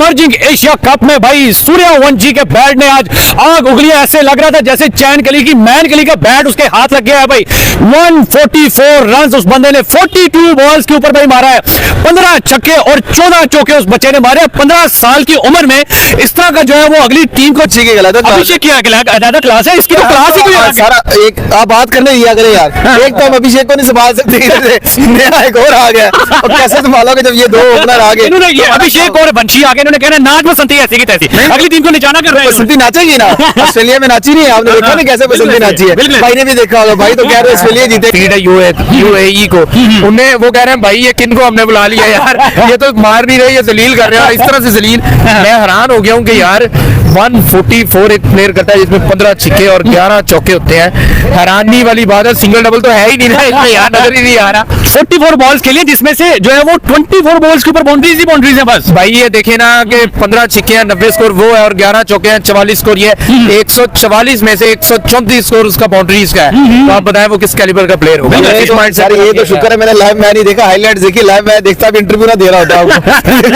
Emerging Asia cup में भाई सूर्यवंशी के बैट ने आज आग उगली। ऐसे लग रहा था जैसे चैन कली की मैन कली का बैट उसके हाथ लग गया है भाई। 144 रन उस बंदे ने 42 बॉल्स के ऊपर भाई मारा है। 15 छक्के और 14 चौके उस बच्चे ने मारे। 15 साल की उम्र में इस तरह का जो है वो अगली टीम को अभिषेक किया क्लास है इसकी तो क्लास ही कोई सारा एक आप बात करने दिया करें यार। एक तो हम अभिषेक को नहीं संभाल सकते, नया एक और आ गया। अब कैसे संभालोगे जब ये दो ओपनर आ गए? इन्होंने ये अभिषेक और वंशी आ गए, इन्होंने कहना नाच बसंती ऐसी की तैसी, अगली टीम को निशाना कर रहे हैं। बसंती नाचेगी ना, ऑस्ट्रेलिया में नाची नहीं है, आपने देखा ना कैसे बसंती नाची है? भाई ने भी देखा होगा, भाई तो कह रहे ऑस्ट्रेलिया जीते यूएई को। उन्हें वो कह रहे हैं भाई ये किन को हमने बुला लिया यार, ये तो मार नहीं रहे, ये जलील कर रहे हैं। इस तरह से जलील मैं हैरान हो गया हूँ कि यार 144 एक प्लेयर करता है जिसमें 15 छक्के और 11 चौके होते हैं। हैरानी वाली बात है, सिंगल डबल तो है ही नहीं ना इसमें यार, नजर ही नहीं आ रहा। 44 बॉल्स खेले जिसमें से जो है वो 24 बॉल्स के ऊपर बाउंड्रीज है बस। भाई ये देखे ना कि 15 छक्के हैं, 90 स्कोर वो है और 11 चौके हैं, 44 स्कोर ये। 144 में से 134 स्कोर उसका बाउंड्रीज का है। तो आप बताएं वो किस कैलिबर का प्लेयर होगा। ये तो शुक्र है मैंने लाइव मैच नहीं देखा, हाईलाइट्स देखी। लाइव मैच देखता भी इंटरव्यू ना दे रहा होता।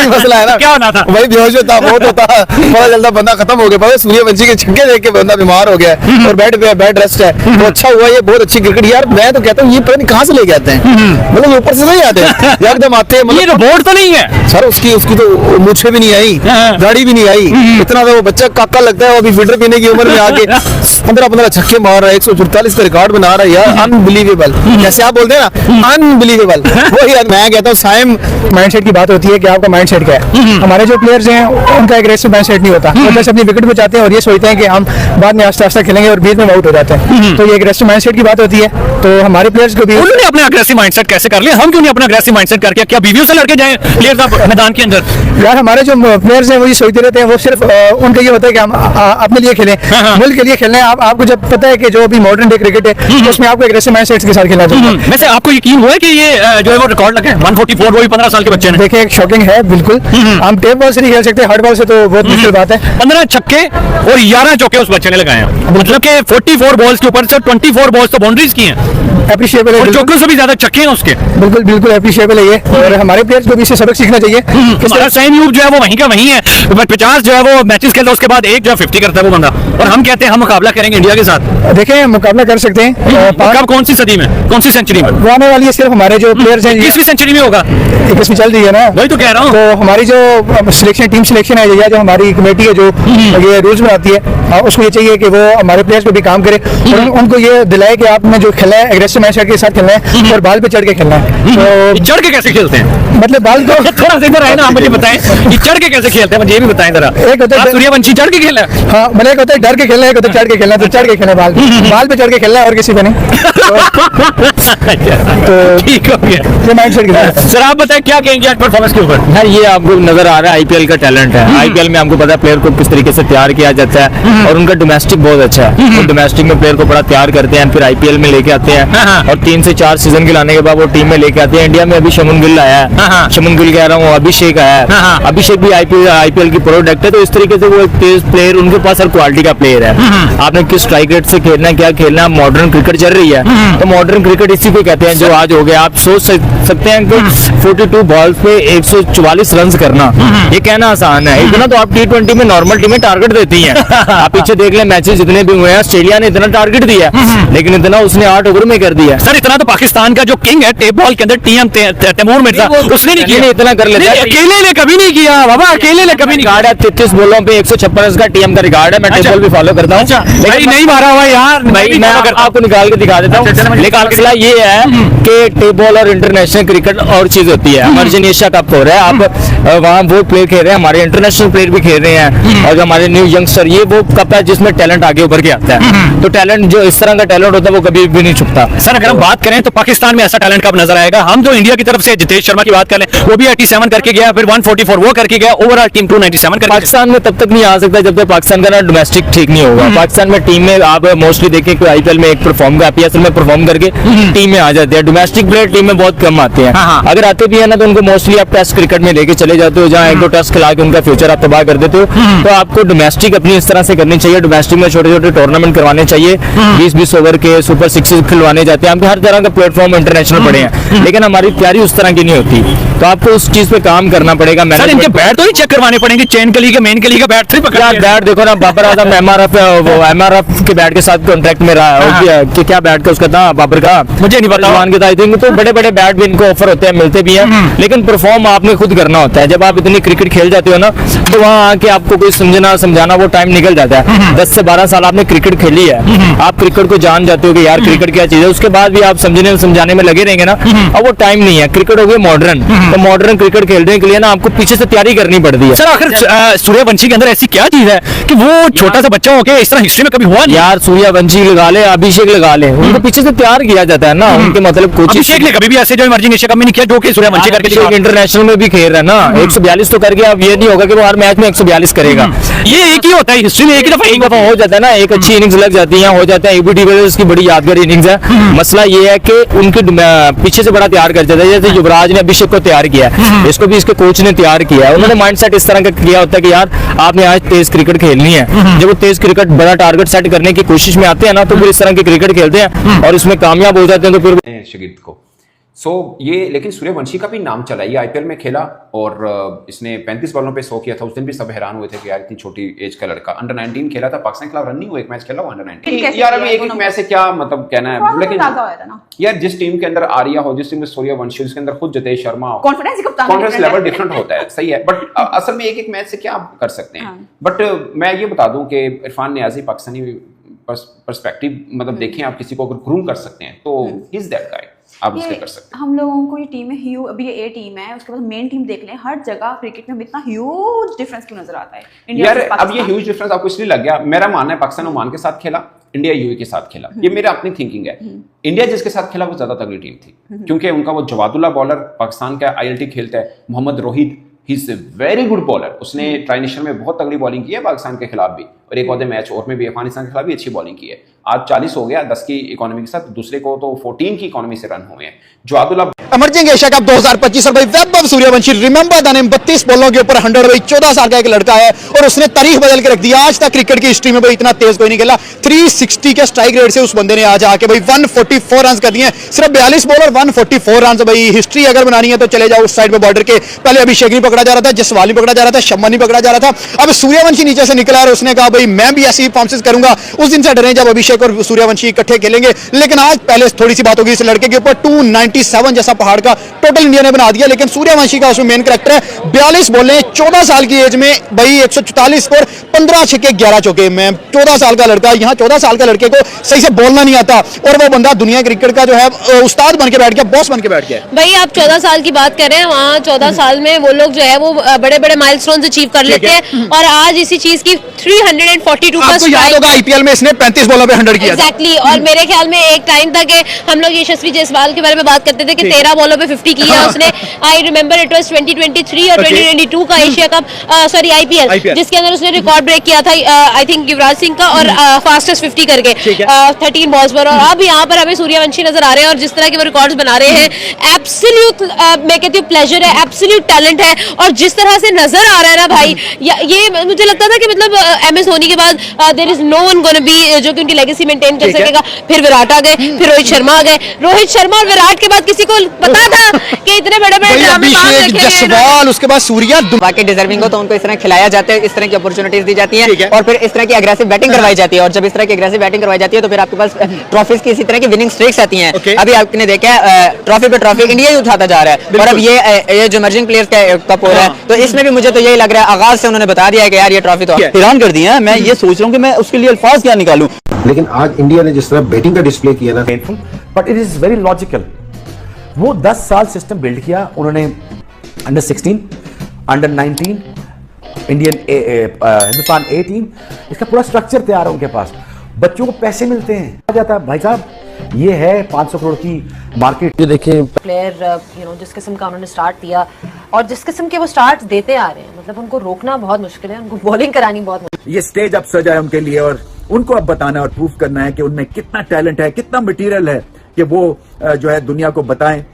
मसला है ना, क्या होना था भाई बेहोश होता, बहुत होता, पता चलता बंदा खत्म हो गया। पता सूर्यवंशी के छक्के देख के बंदा बीमार हो गया और बेड रेस्ट है। तो अच्छा हुआ, ये बहुत अच्छी क्रिकेट यार। मैं तो कहता हूँ ये पता नहीं कहाँ से लेके आते हैं, मतलब ऊपर से नहीं आते हैं एकदम आते हैं। ये रोबोट तो नहीं है सर, उसकी तो मूछें भी नहीं आई, दाढ़ी भी नहीं आई, इतना तो वो बच्चा काका लगता है। अभी फिल्टर पीने की उम्र में आके 15 छक्के मार रहा है, 144 का रिकॉर्ड बना रहा है यार। अनबिलीवेबल, जैसे आप बोलते हैं ना, अनबिलीवेबल। वो यार मैं कहता हूँ साइम माइंडसेट की बात होती है कि आपका माइंडसेट क्या है। हमारे जो प्लेयर्स हैं उनका एग्रेसिव माइंडसेट नहीं होता, वो बस अपनी विकेट बचाते हैं और ये सोचते हैं कि हम बाद में आस्ते आस्ते खेलेंगे और बीच में आउट हो जाते हैं। तो ये एग्रेसिव माइंडसेट की बात होती है। तो हमारे प्लेयर्स को भी उन्होंने अपना एग्रेसिव माइंडसेट कैसे कर लिया, हम क्यों नहीं अपना एग्रेसिव माइंडसेट करके क्या बीवियों से लड़के जाएं प्लेयर्स आप मैदान के अंदर? यार हमारे जो प्लेयर्स हैं वो ये सोचते रहते हैं, वो सिर्फ उनका ये होता है कि हम अपने लिए खेलें, मुल्क के लिए खेलना है। आपको जब पता है कि जो अभी मॉडर्न डे क्रिकेट है उसमें आपको एग्रेसिव माइंडसेट के साथ खेलना चाहिए। वैसे आपको यकीन हुआ है कि ये जो है वो रिकॉर्ड लगे 144, वो भी 15 साल के बच्चे ने? देखिए एक शॉकिंग है बिल्कुल। हम टेप बॉल से नहीं खेल सकते, हार्ड बॉल से तो बहुत मुश्किल बात है। 15 छक्के और 11 चौके उस बच्चे ने लगाए हैं, मतलब कि 44 बॉल्स के ऊपर से 24 बॉल्स तो बाउंड्रीज की हैं। एप्रिशिएबल है, और चौकों से भी ज्यादा छक्के हैं उसके। बिल्कुल बिल्कुल एप्रिशिएबल है ये। और हमारे प्लेयर्स को भी इससे सबक सीखना चाहिए। हमारा सैम यूब जो है वो वहीं का वहीं है, 50 जो है वो मैचेस खेलता है, उसके बाद एक जो है 50 करता है वो बंदा। और हम कहते हैं हम मुकाबला करेंगे इंडिया के साथ। देखें मुकाबला कर सकते हैं। कब, कौन सी सदी में, कौन सी सेंचुरी में? वो आने वाली है, सिर्फ हमारे जो प्लेयर्स हैं 21वीं सेंचुरी में होगा। 21वीं चल रही है ना, वही तो कह रहा हूँ। तो हमारी जो सिलेक्शन टीम सिलेक्शन है या जो हमारी कमेटी है जो ये रूल्स बनाती है, उसको ये चाहिए कि वो हमारे प्लेयर्स को भी काम करे और उनको ये दिलाए कि आपने जो खेला है एग्रेसिव माइंडसेट के साथ खेलना है और बाल पे चढ़ के खेलना है। तो चढ़ के कैसे खेलते हैं, मतलब बाल को थोड़ा सा इधर आए ना, आप मुझे बताएं ये चढ़ के कैसे खेलते हैं, मुझे ये भी बताएं जरा। एक होता है सूर्यवंशी चढ़ के खेला, हाँ मतलब एक होता है डर के खेलना है, एक होता है चढ़ के खेलना। तो चढ़ के खेलना, बाल पे चढ़ के खेलना है और किसी पे नहीं। तो ठीक हो गया, ये माइंडसेट के साथ। सर आप बताएं क्या कहेंगे आज परफॉर्मेंस के ऊपर? यार ये आपको नजर आ रहा है आईपीएल का टैलेंट है। आईपीएल में आपको पता है प्लेयर को किस तरीके से तैयार किया जाता है और उनका डोमेस्टिक बहुत अच्छा है। वो डोमेस्टिक में प्लेयर को बड़ा तैयार करते हैं, फिर आईपीएल में लेके आते हैं और 3 से 4 सीजन खिलाने के बाद वो टीम में लेके आते हैं। इंडिया में अभी शमन गिल आया है, शमन गिल कह रहा हूँ, अभिषेक आया है। अभिषेक भी आईपीएल की प्रोडक्ट है। तो इस तरीके से वो एक तेज प्लेयर, उनके पास हर क्वालिटी का प्लेयर है। आपने किस स्ट्राइक रेट से खेलना है, क्या खेलना है, मॉडर्न क्रिकेट चल रही है तो मॉडर्न क्रिकेट इसी को कहते हैं जो आज हो गया। आप सोच सकते हैं कि 42 बॉल्स पे 144 रन करना, ये कहना आसान है। इतना तो आप T20 में नॉर्मल टीमें टारगेट देती हैं। आप पीछे देख लें मैचेस जितने भी हुए हैं, ऑस्ट्रेलिया ने इतना टारगेट दिया लेकिन इतना उसने 8 ओवर में कर दिया। सर इतना तो पाकिस्तान का जो किंग है टेप बॉल के अंदर तैमूर मिर्जा, उसने नहीं किया। इतना कर लेता है, अकेले ने कभी नहीं किया बाबा, अकेले ने कभी नहीं। रिकॉर्ड है 33 बॉलों पे 156 रन का टीएम का रिकॉर्ड है। मैं टेबल भी फॉलो करता हूँ, लेकिन नहीं मारा हुआ यार भाई, मैं आपको निकाल के दिखा देता हूँ। लेकिन मसला ये है कि टेप बॉल और इंटरनेशनल क्रिकेट और चीज होती है। अर्जुन एशिया कप हो रहा है, आप वहाँ वो प्लेयर खेल रहे हैं, हमारे इंटरनेशनल प्लेयर भी खेल रहे हैं और हमारे न्यू यंगस्टर, ये वो कप है जिसमें टैलेंट आगे उभर के आता है। तो टैलेंट जो इस तरह का टैलेंट होता है वो कभी भी नहीं छुपता। सर अगर हम बात करें तो पाकिस्तान में ऐसा टैलेंट कब नजर आएगा? हम जो इंडिया की तरफ से जितेश शर्मा की बात करें, वो भी 87 करके गया, फिर 144 वो करके गया, ओवरऑल टीम 297 करके। पाकिस्तान में तब तक नहीं आ सकता जब तक पाकिस्तान का ना डोमेस्टिक ठीक नहीं होगा। पाकिस्तान में टीम में आप मोस्टली देखें कोई आईपीएल में एक परफॉर्म का आईपीएल में परफॉर्म करके टीम में आ जाते हैं। डोमेस्टिक प्लेयर टीम में बहुत कम आते हैं। अगर आते भी है ना तो उनको मोस्टली आप टेस्ट क्रिकेट में लेके चले जाते हो, जहाँ 1-2 टेस्ट खिला के उनका फ्यूचर आप तबाह कर देते हो। तो आपको डोमेस्टिक अपनी इस तरह से करनी चाहिए। डोमेस्टिक में छोटे छोटे टूर्नामेंट करवाने चाहिए, 20-20 ओवर के सुपर 6 खिलवाने जाते हैं, आपके हर तरह का प्लेटफॉर्म इंटरनेशनल पड़े हैं, लेकिन हमारी तैयारी उस तरह की नहीं होती। तो आपको उस चीज पे काम करना पड़ेगा। सर इनके बैट तो नहीं चेक करवाने पड़ेंगे, चैन कली के मेन कली का बैट से पकड़ यार बैट देखो ना, बाबर आजम एमआरएफ के बैट के साथ कॉन्ट्रैक्ट में रहा है कि क्या बैट का उसका था बाबर का, मुझे नहीं पता मान के था। आई थिंक तो बड़े बड़े बैट भी इनको ऑफर होते हैं, मिलते भी हैं, लेकिन परफॉर्म आपने खुद करना होता है। जब आप इतनी क्रिकेट खेल जाते हो ना, तो वहाँ आके आपको कोई समझाना वो टाइम निकल जाता है। 10 से 12 साल आपने क्रिकेट खेली है, आप क्रिकेट को जान जाते हो कि यार क्रिकेट क्या चीज है, उसके बाद भी आप समझाने में लगे रहेंगे ना, अब वो टाइम नहीं है। क्रिकेट हो गई मॉडर्न, तो मॉडर्न क्रिकेट खेलने के लिए ना आपको पीछे से तैयारी करनी पड़ती है। सर आखिर सूर्यवंशी के अंदर ऐसी क्या चीज है कि वो छोटा सा बच्चा होके इस तरह हिस्ट्री में कभी हुआ नहीं? यार सूर्यवंशी लगा ले, अभिषेक लगा ले, उनको पीछे से तैयार किया जाता है ना, उनके मतलब कोचिंग। अभिषेक ने कभी भी ऐसे जो इमर्जिंग एशिया कप में नहीं किया जो कि सूर्यवंशी करके दिखा। इंटरनेशनल में भी खेल रहा है ना, 142 तो करके अब ये नहीं होगा कि वो हर मैच में 142 करेगा। ये एक ही होता है हिस्ट्री में, एक ही दफा हो जाता है ना, एक अच्छी इनिंग्स लग जाती है, हो जाता है। एबी डिविलियर्स की बड़ी यादगार इनिंग्स है। मसला ये है कि उनके पीछे से बड़ा तैयार कर जाता है, जैसे युवराज ने अभिषेक को तैयार किया है, इसको भी इसके कोच ने तैयार किया है। उन्होंने माइंडसेट इस तरह का किया होता है कि यार आपने आज तेज क्रिकेट खेलनी है। जब वो तेज क्रिकेट बड़ा टारगेट सेट करने की कोशिश में आते हैं ना, तो फिर इस तरह की क्रिकेट खेलते हैं और इसमें कामयाब हो जाते हैं। तो फिर शागिर्द को ये लेकिन सूर्यवंशी का भी नाम चला, ये आईपीएल में खेला और इसने 35 बॉलों पे 100 किया था। उस दिन भी सब हैरान हुए थे कि यार इतनी छोटी एज का लड़का, अंडर 19 खेला था, पाकिस्तान के खिलाफ रन नहीं हुआ, एक मैच खेला हुआ अंडर 19। यार अभी एक मैच से क्या मतलब कहना है, लेकिन यार जिस टीम के अंदर आर्या हो, जिस टीम में सूर्यवंशी, जिसके अंदर खुद जितेश शर्मा हो, कॉन्फिडेंस लेवल डिफरेंट होता है, सही है। बट असल में एक मैच से क्या कर सकते हैं। बट मैं ये बता दूं कि इरफान नियाजी पाकिस्तानी पर्सपेक्टिव मतलब देखें, आप किसी को अगर ग्रूम कर सकते हैं तो ही इज दैट गाय, आप उसके कर सकते हैं। हम लोगों को ये टीम है अभी ये ए टीम है, उसके बाद मेन टीम देख लें, हर जगह क्रिकेट में इतना ह्यूज डिफरेंस क्यों नजर आता है इंडिया यार अब ये ह्यूज डिफरेंस आपको इसलिए लग गया, मेरा मानना है पाकिस्तान ओमान के साथ खेला, इंडिया यूएई के साथ खेला, ये मेरा अपनी थिंकिंग है। इंडिया जिसके साथ खेला वो ज्यादा तगड़ी टीम थी, क्योंकि उनका वो जवादुल्ला बॉलर पाकिस्तान का आईएलटी खेलता है, Mohammad Rohit, he is a very good bowler. उसने ट्राई नेशन में बहुत तगड़ी बॉलिंग की है पाकिस्तान के खिलाफ भी, और एक आधे मैच और में भी अफगानिस्तान के खिलाफ भी अच्छी बॉलिंग की है। आज 40 हो गया 10 की इकोनॉमी के साथ, दूसरे को तो 14 की इकोनॉमी से रन हुए हैं। जवादुल्ला इमर्जिंग एशिया कप 2025 और भाई Vaibhav Suryavanshi, remember the name, 32 बॉलों के ऊपर 100, भाई 14 साल का एक लड़का है और उसने तारीख बदल के रख दी। आज तक क्रिकेट की हिस्ट्री में भाई इतना तेज कोई नहीं खेला। 360 के स्ट्राइक रेट से उस बंदे ने आज आके भाई 144 रन कर दिए, सिर्फ 42 बॉल और 144 रन। भाई हिस्ट्री अगर बनानी है तो चले जाओ उस साइड पे बॉर्डर के, पहले अभिषेक नहीं पकड़ा जा रहा था, जसवाल नहीं पकड़ा जा रहा था, शम्मा नहीं पकड़ा जा रहा था, अब सूर्यवंशी नीचे से निकला और उसने कहा भाई मैं भी ऐसी परफॉर्मेंस करूंगा। उस दिन से डरे जब अभिषेक और सूर्यवंशी इकट्ठे खेलेंगे, लेकिन आज पहले थोड़ी सी बात होगी इस लड़के के ऊपर, 297 जैसा पहाड़ का टोटल इंडिया ने बना दिया, लेकिन सूर्यवंशी का उसमें मेन करैक्टर है। 42 बॉलें 14 साल की एज में भाई 144 स्कोर, 15 छक्के 11 चौके में। 14 साल का लड़का, यहाँ 14 साल का लड़के को सही से बोलना नहीं आता और वो बंदा दुनिया क्रिकेट का जो है उस्ताद बन के बैठ गया, बॉस बन के बैठ गया। भाई आप 14 साल की बात कर रहे हैं, वहाँ 14 साल में वो लोग जो है वो बड़े बड़े माइलस्टोन्स अचीव कर लेते हैं, और आज इसी चीज की 342 का आपको याद होगा आईपीएल में इसने 35 बॉलों पे 100 किया। एग्जैक्टली, और मेरे ख्याल में एक टाइम था कि हम लोग यशस्वी जायसवाल के बारे में बात करते थे कि 13 बॉलों पे 50 किया उसने। आई रिमेंबर इट वाज 2023 और 2022 का एशिया कप, सॉरी आईपीएल, जिसके अंदर उसने रिकॉर्ड ब्रेक किया था आई थिंक युवराज सिंह का, और फास्टेस्ट 50 करके 13 बॉल्स पर। और अब यहाँ पर हमें सूर्यवंशी नजर आ रहे हैं और जिस तरह के वो रिकॉर्ड्स बना रहे हैं, एब्सोल्यूट मैं कहती हूँ प्लेजर है, एब्सोल्यूट टैलेंट है। और जिस तरह से नजर आ रहा है ना भाई, ये मुझे लगता था कि मतलब एमएस धोनी के बाद there is no one gonna be जो कि उनकी लेगेसी मेंटेन कर सकेगा। फिर विराट आ गए, फिर रोहित शर्मा आ गए। रोहित शर्मा और विराट के बाद किसी को पता था कि इतने बड़े बड़े अभिषेक, जसवाल, उसके बाद सूर्या, बाकी डिजर्विंग हो तो उनको इस तरह खिलाया जाता है, इस तरह की अपॉर्चुनिटीज दी जाती हैं और फिर इस तरह की एग्रेसिव बैटिंग करवाई जाती है। और जब इस तरह की एग्रेसिव बैटिंग करवाई जाती है तो फिर आपके पास ट्रॉफीज की इसी तरह की विनिंग स्ट्रीक्स आती हैं। अभी आपने देखा है ट्रॉफी पे ट्रॉफी इंडिया ही उठाता जा रहा है। और अब ये जो इमर्जिंग प्लेयर्स का कप हो रहा है, तो इसमें भी मुझे तो यही लग रहा है आगाज से उन्होंने बता दिया है कि यार ये ट्रॉफी तो हैरान कर दिया है। मैं ये सोच रहा हूँ कि मैं उसके लिए अल्फाज क्या निकालूं। लेकिन आज इंडिया ने जिस तरह बैटिंग का डिस्प्ले किया ना, painful but it is very logical. वो 10 साल सिस्टम बिल्ड किया उन्होंने, अंडर 16, अंडर 19, इंडियन हिंदुस्तान ए टीम, इसका पूरा स्ट्रक्चर तैयार है उनके पास। बच्चों को पैसे मिलते हैं, आ जाता है भाई साहब, ये है 500 करोड़ की मार्केट। ये देखिए प्लेयर जिस किस्म का उन्होंने स्टार्ट दिया और जिस किस्म के वो स्टार्ट देते आ रहे हैं, मतलब उनको रोकना बहुत मुश्किल है, उनको बॉलिंग करानी बहुत मुश्किल। ये स्टेज अब सजा है उनके लिए और उनको अब बताना और प्रूफ करना है कि उनमें कितना टैलेंट है, कितना मटेरियल है कि वो जो है दुनिया को बताएं।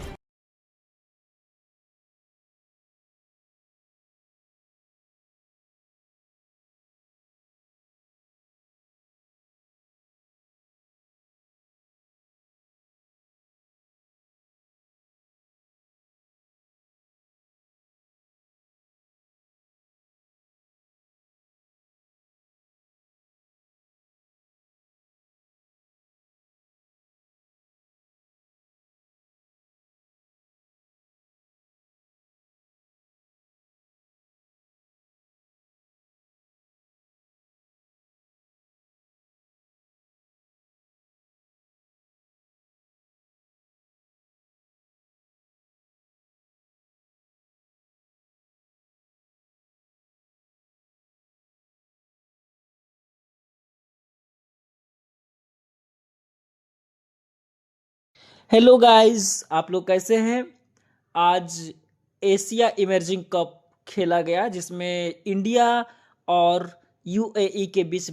हेलो गाइस, आप लोग कैसे हैं। आज एशिया इमर्जिंग कप खेला गया जिसमें इंडिया और यूएई के बीच